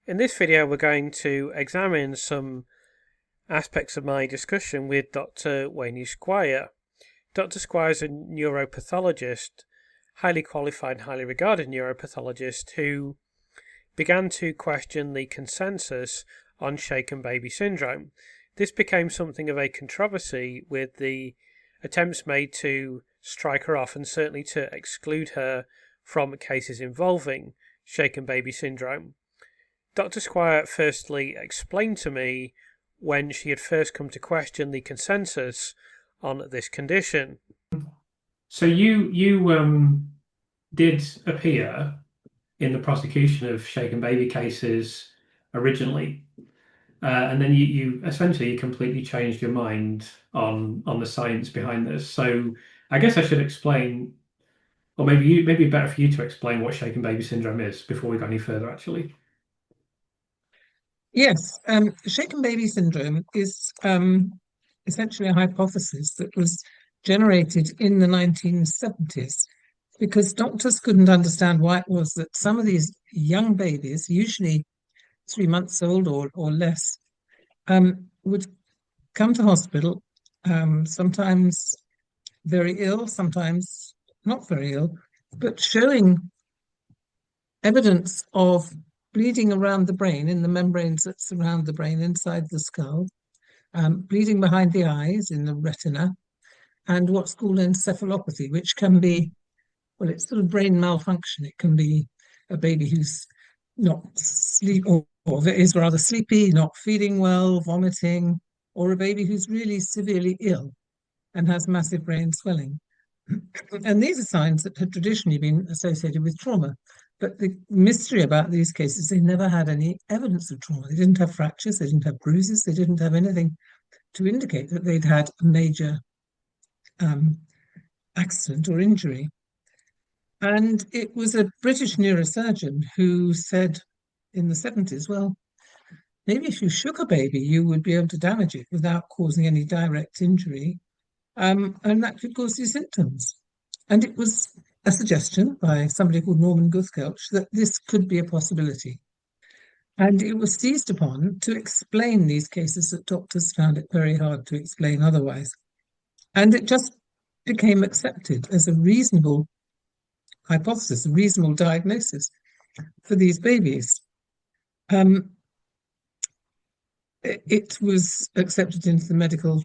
In this video, we're going to examine some aspects of my discussion with Dr. Waney Squier. Dr. Squier is a neuropathologist, highly qualified and highly regarded neuropathologist who began to question the consensus on shaken baby syndrome. This became something of a controversy with the attempts made to strike her off and certainly to exclude her from cases involving shaken baby syndrome. Dr. Squier firstly explained to me when she had first come to question the consensus on this condition. So you did appear in the prosecution of shaken baby cases originally, and then you essentially completely changed your mind on the science behind this. So I guess I should explain, or maybe better for you to explain what shaken baby syndrome is before we go any further, actually. Yes, shaken baby syndrome is essentially a hypothesis that was generated in the 1970s because doctors couldn't understand why it was that some of these young babies, usually 3 months old or less, would come to hospital, sometimes very ill, sometimes not very ill, but showing evidence of bleeding around the brain in the membranes that surround the brain inside the skull, bleeding behind the eyes in the retina, and what's called encephalopathy, which can be, well, it's sort of brain malfunction. It can be a baby who's not sleep or is rather sleepy, not feeding well, vomiting, or a baby who's really severely ill and has massive brain swelling. And these are signs that had traditionally been associated with trauma. But the mystery about these cases, they never had any evidence of trauma. They didn't have fractures, they didn't have bruises, they didn't have anything to indicate that they'd had a major accident or injury. And it was a British neurosurgeon who said in the 70s, well, maybe if you shook a baby, you would be able to damage it without causing any direct injury. And that could cause you symptoms. And it was a suggestion by somebody called Norman Guthkelch that this could be a possibility. And it was seized upon to explain these cases that doctors found it very hard to explain otherwise. And it just became accepted as a reasonable hypothesis, a reasonable diagnosis for these babies. It was accepted into the medical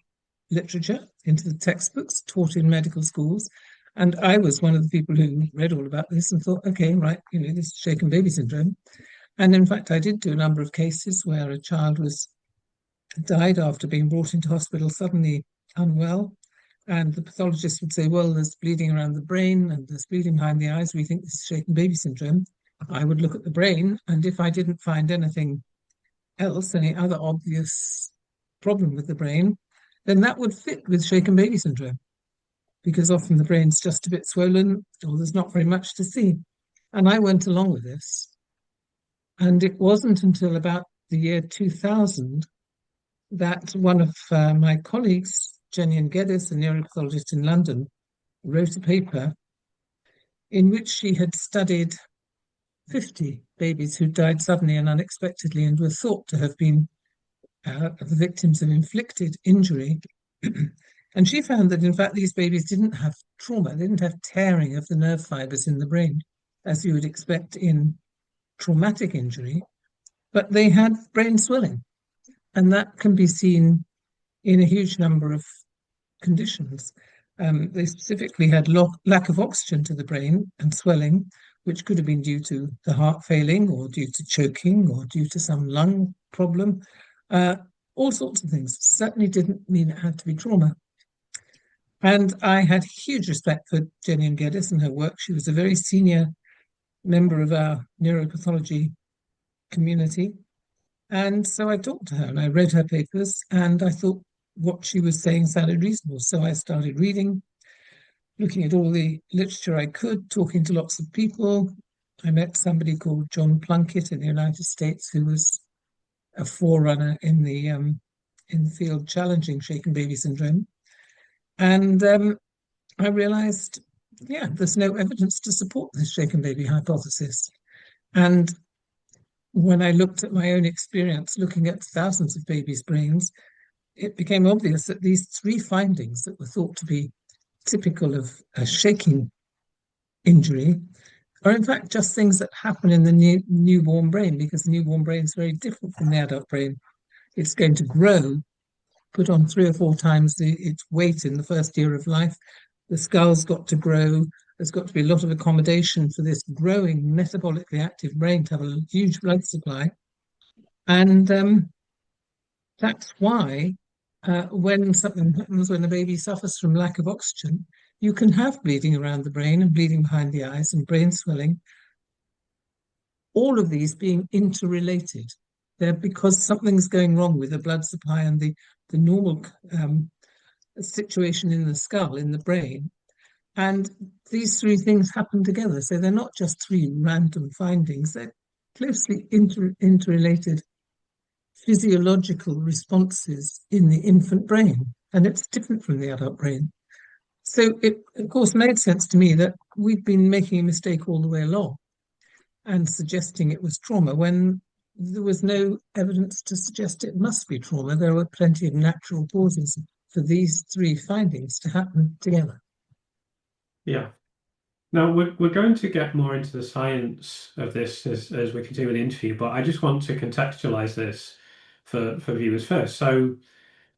literature, into the textbooks taught in medical schools. And I was one of the people who read all about this and thought, okay, right, this is shaken baby syndrome. And in fact, I did do a number of cases where a child died after being brought into hospital suddenly unwell. And the pathologist would say, well, there's bleeding around the brain and there's bleeding behind the eyes. We think this is shaken baby syndrome. I would look at the brain, and if I didn't find anything else, any other obvious problem with the brain, then that would fit with shaken baby syndrome, because often the brain's just a bit swollen or there's not very much to see. And I went along with this. And it wasn't until about the year 2000 that one of my colleagues, Jenny Geddes, a neuropathologist in London, wrote a paper in which she had studied 50 babies who died suddenly and unexpectedly and were thought to have been the victims of inflicted injury. And she found that, in fact, these babies didn't have trauma. They didn't have tearing of the nerve fibers in the brain, as you would expect in traumatic injury, but they had brain swelling. And that can be seen in a huge number of conditions. They specifically had lack of oxygen to the brain and swelling, which could have been due to the heart failing or due to choking or due to some lung problem. All sorts of things. Certainly didn't mean it had to be trauma. And I had huge respect for Jenny Geddes and her work. She was a very senior member of our neuropathology community. And so I talked to her and I read her papers, and I thought what she was saying sounded reasonable. So I started reading, looking at all the literature I could, talking to lots of people. I met somebody called John Plunkett in the United States, who was a forerunner in the field challenging shaken baby syndrome. And I realized, yeah, there's no evidence to support this shaken baby hypothesis. And when I looked at my own experience, looking at thousands of babies' brains, it became obvious that these three findings that were thought to be typical of a shaking injury are in fact just things that happen in the newborn brain, because the newborn brain is very different from the adult brain. It's going to grow, put on 3 or 4 times its weight in the first year of life. The skull's got to grow. There's got to be a lot of accommodation for this growing metabolically active brain to have a huge blood supply. And that's why when something happens, when a baby suffers from lack of oxygen, you can have bleeding around the brain and bleeding behind the eyes and brain swelling, all of these being interrelated. They're because something's going wrong with the blood supply and the normal situation in the skull, in the brain. And these three things happen together. So they're not just three random findings, they're closely interrelated physiological responses in the infant brain. And it's different from the adult brain. So it, of course, made sense to me that we'd been making a mistake all the way along and suggesting it was trauma when there was no evidence to suggest it must be trauma. There were plenty of natural causes for these three findings to happen together. Yeah. Now, we're going to get more into the science of this as we continue with the interview, but I just want to contextualize this for viewers first. So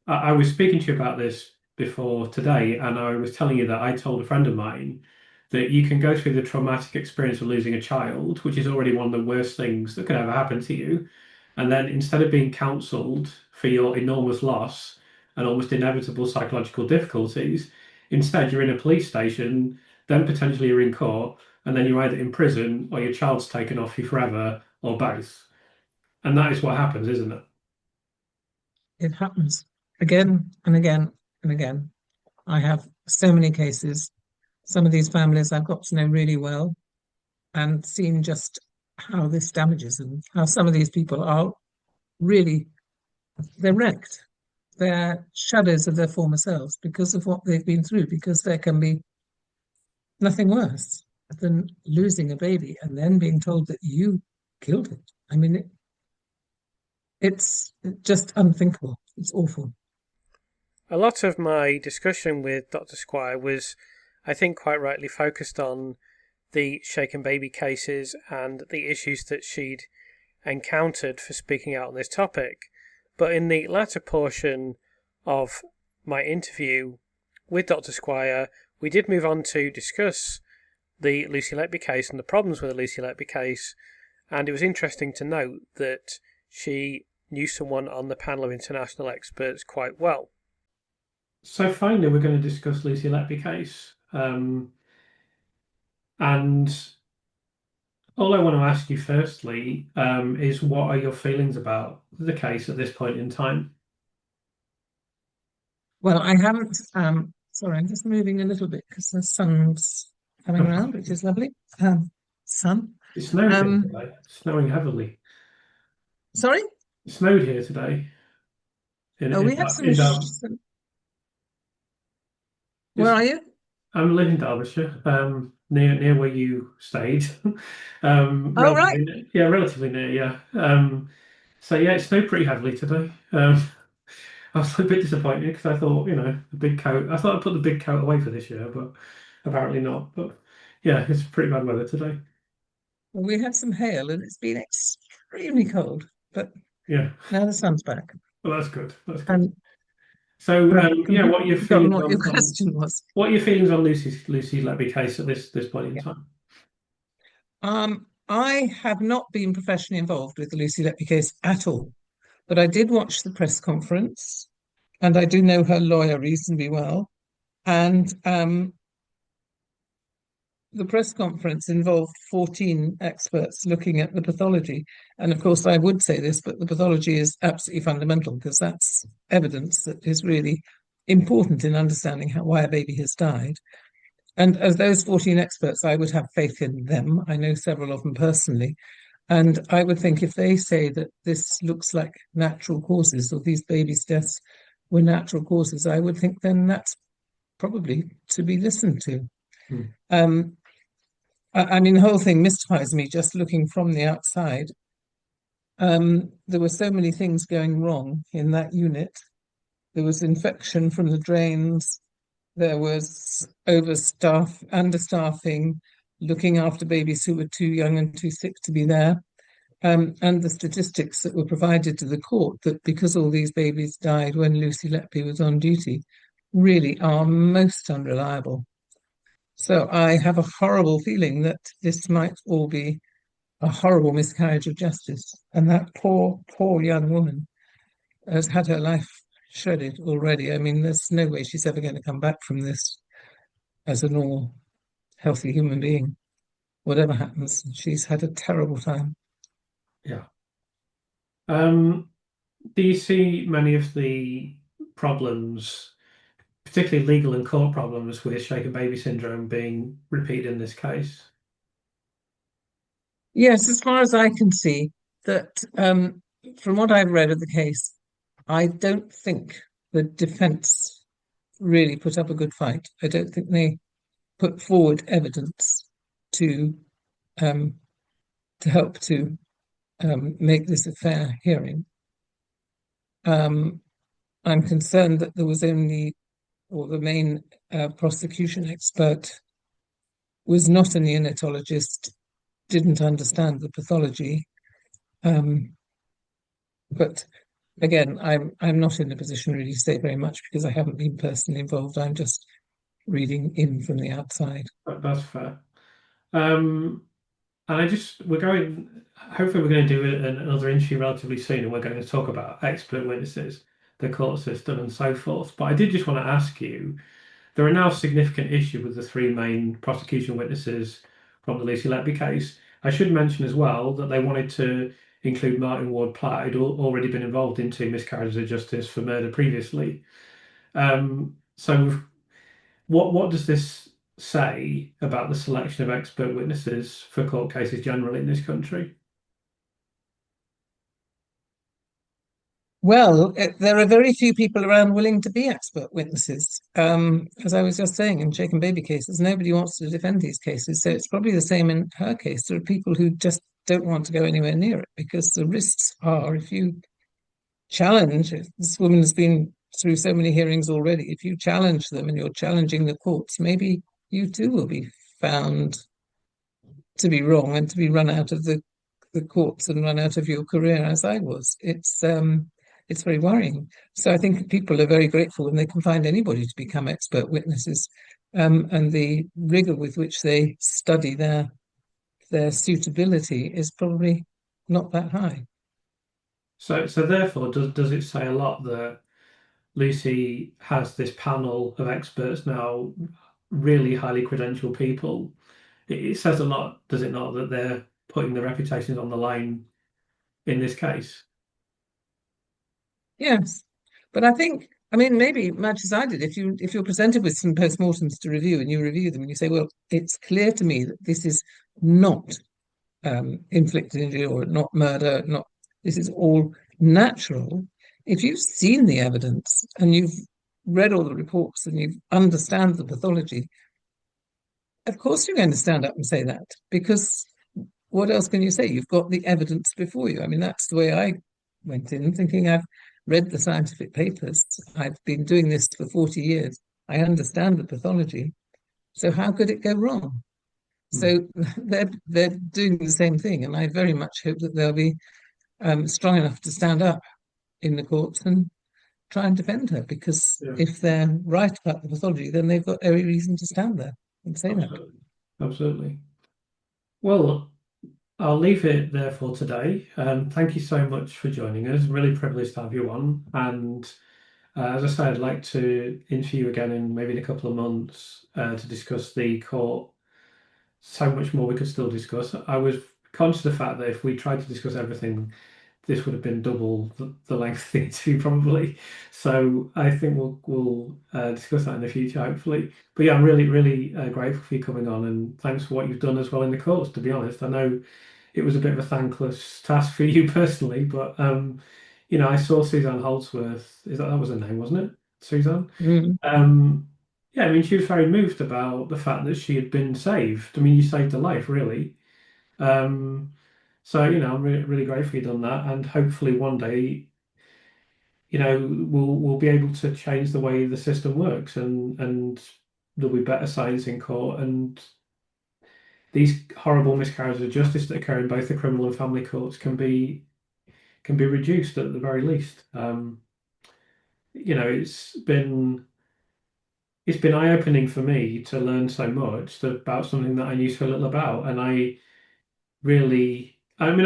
I was speaking to you about this before today, and I was telling you that I told a friend of mine that you can go through the traumatic experience of losing a child, which is already one of the worst things that could ever happen to you. And then instead of being counseled for your enormous loss and almost inevitable psychological difficulties, instead you're in a police station, then potentially you're in court, and then you're either in prison or your child's taken off you forever, or both. And that is what happens, isn't it? It happens again and again and again. I have so many cases. Some of these families I've got to know really well and seen just how this damages them, how some of these people are really, they're wrecked. They're shadows of their former selves because of what they've been through, because there can be nothing worse than losing a baby and then being told that you killed it. I mean, it's just unthinkable. It's awful. A lot of my discussion with Dr. Squier was, I think, quite rightly focused on the shaken baby cases and the issues that she'd encountered for speaking out on this topic. But in the latter portion of my interview with Dr. Squier, we did move on to discuss the Lucy Letby case and the problems with the Lucy Letby case, and it was interesting to note that she knew someone on the panel of international experts quite well. So finally, we're going to discuss Lucy Letby case. And all I want to ask you firstly is, what are your feelings about the case at this point in time? Well, I haven't, sorry, I'm just moving a little bit because the sun's coming around, which is lovely. Sun. It snowed here today, snowing heavily. Sorry? It snowed here today. We had some. Where are you? I'm living in Derbyshire, near where you stayed. Right. Yeah, relatively near, yeah. So yeah, it snowed pretty heavily today. I was a bit disappointed because I thought, the big coat. I thought I'd put the big coat away for this year, but apparently not. But yeah, it's pretty bad weather today. Well, we had some hail and it's been extremely cold, but yeah, now the sun's back. Well, that's good. That's good. And so yeah, what are your feelings what your question was? What are your feelings on Lucy Letby case at this point in time? I have not been professionally involved with the Lucy Letby case at all, but I did watch the press conference, and I do know her lawyer reasonably well. And the press conference involved 14 experts looking at the pathology. And of course, I would say this, but the pathology is absolutely fundamental because that's evidence that is really important in understanding why a baby has died. And of those 14 experts, I would have faith in them. I know several of them personally. And I would think if they say that this looks like natural causes, or these babies' deaths were natural causes, I would think then that's probably to be listened to. I mean, the whole thing mystifies me just looking from the outside. There were so many things going wrong in that unit. There was infection from the drains. There was understaffing, looking after babies who were too young and too sick to be there. And the statistics that were provided to the court that because all these babies died when Lucy Letby was on duty really are most unreliable. So I have a horrible feeling that this might all be a horrible miscarriage of justice. And that poor, poor young woman has had her life shredded already. I mean, there's no way she's ever going to come back from this as a normal, healthy human being. Whatever happens, she's had a terrible time. Yeah. Do you see many of the problems, particularly legal and court problems, with shaken baby syndrome being repeated in this case? Yes, as far as I can see, that from what I've read of the case, I don't think the defense really put up a good fight. I don't think they put forward evidence to um, help to make this a fair hearing. I'm concerned that there was only, or the main prosecution expert was not a neonatologist, didn't understand the pathology. But again, I'm not in a position really to say very much because I haven't been personally involved. I'm just reading in from the outside. That's fair. And hopefully we're going to do another interview relatively soon, and we're going to talk about expert witnesses, the court system, and so forth. But I did just want to ask you, there are now significant issues with the three main prosecution witnesses from the Lucy Letby case. I should mention as well that they wanted to include Martin Ward Platt, who'd already been involved in two miscarriages of justice for murder previously. So what does this say about the selection of expert witnesses for court cases generally in this country? Well, there are very few people around willing to be expert witnesses. As I was just saying, in shaken baby cases, nobody wants to defend these cases. So it's probably the same in her case. There are people who just don't want to go anywhere near it because the risks are if you challenge, this woman has been through so many hearings already, if you challenge them and you're challenging the courts, maybe you too will be found to be wrong and to be run out of the courts and run out of your career as I was. It's very worrying. So I think people are very grateful when they can find anybody to become expert witnesses, and the rigor with which they study their suitability is probably not that high. So therefore, does it say a lot that Lucy has this panel of experts now, really highly credentialed people? It says a lot, does it not, that they're putting their reputations on the line in this case? Yes, but I mean, maybe much as I did, if you're presented with some postmortems to review and you review them and you say, well, it's clear to me that this is not inflicted injury or not murder, not this is all natural. If you've seen the evidence and you've read all the reports and you understand the pathology, of course you're going to stand up and say that because what else can you say? You've got the evidence before you. I mean, that's the way I went in, thinking I've read the scientific papers. I've been doing this for 40 years. I understand the pathology. So how could it go wrong? So they're doing the same thing, and I very much hope that they'll be strong enough to stand up in the courts and try and defend her. Because if they're right about the pathology, then they've got every reason to stand there and say that. Absolutely. Well, I'll leave it there for today. Thank you so much for joining us. Really privileged to have you on. And as I said, I'd like to interview you again in maybe in a couple of months to discuss the court. So much more we could still discuss. I was conscious of the fact that if we tried to discuss everything, this would have been double the length of the interview probably. So I think we'll discuss that in the future, hopefully. But yeah, I'm really grateful for you coming on, and thanks for what you've done as well in the courts. To be honest, I know it was a bit of a thankless task for you personally, but I saw Suzanne Holdsworth. That was her name, wasn't it, Suzanne? Yeah, I mean, she was very moved about the fact that she had been saved. I mean, you saved her life, really. So, I'm really grateful you've done that, and hopefully one day, we'll be able to change the way the system works, and there'll be better science in court, and these horrible miscarriages of justice that occur in both the criminal and family courts can be reduced at the very least. It's been eye-opening for me to learn so much about something that I knew so little about, and I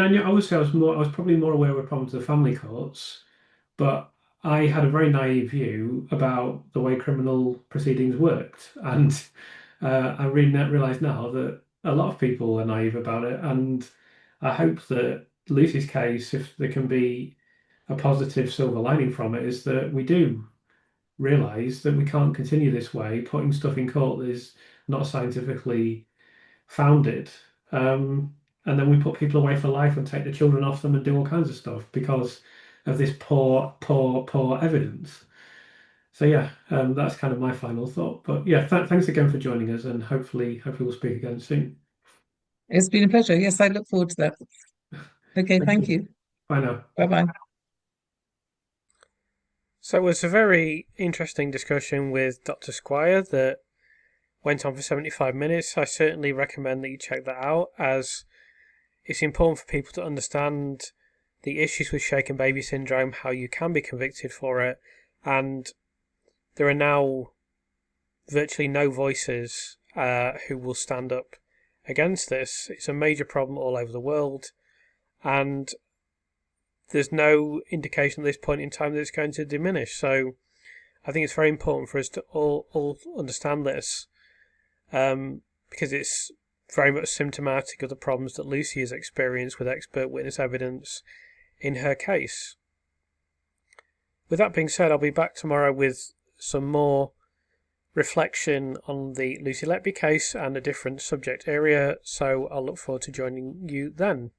knew obviously I was probably more aware of the problems of the family courts, but I had a very naive view about the way criminal proceedings worked, and I really realize now that a lot of people are naive about it, and I hope that Lucy's case, if there can be a positive silver lining from it, is that we do realize that we can't continue this way, putting stuff in court that is not scientifically founded. And then we put people away for life and take the children off them and do all kinds of stuff because of this poor, poor, poor evidence. So yeah, that's kind of my final thought. But yeah, thanks again for joining us, and hopefully we'll speak again soon. It's been a pleasure. Yes, I look forward to that. Okay, thank you. Bye now. Bye-bye. So it was a very interesting discussion with Dr. Squier that went on for 75 minutes. I certainly recommend that you check that out, as it's important for people to understand the issues with shaken baby syndrome, how you can be convicted for it, and there are now virtually no voices who will stand up against this. It's a major problem all over the world, and there's no indication at this point in time that it's going to diminish. So I think it's very important for us to all understand this, because it's very much symptomatic of the problems that Lucy has experienced with expert witness evidence in her case. With that being said, I'll be back tomorrow with some more reflection on the Lucy Letby case and a different subject area, so I'll look forward to joining you then.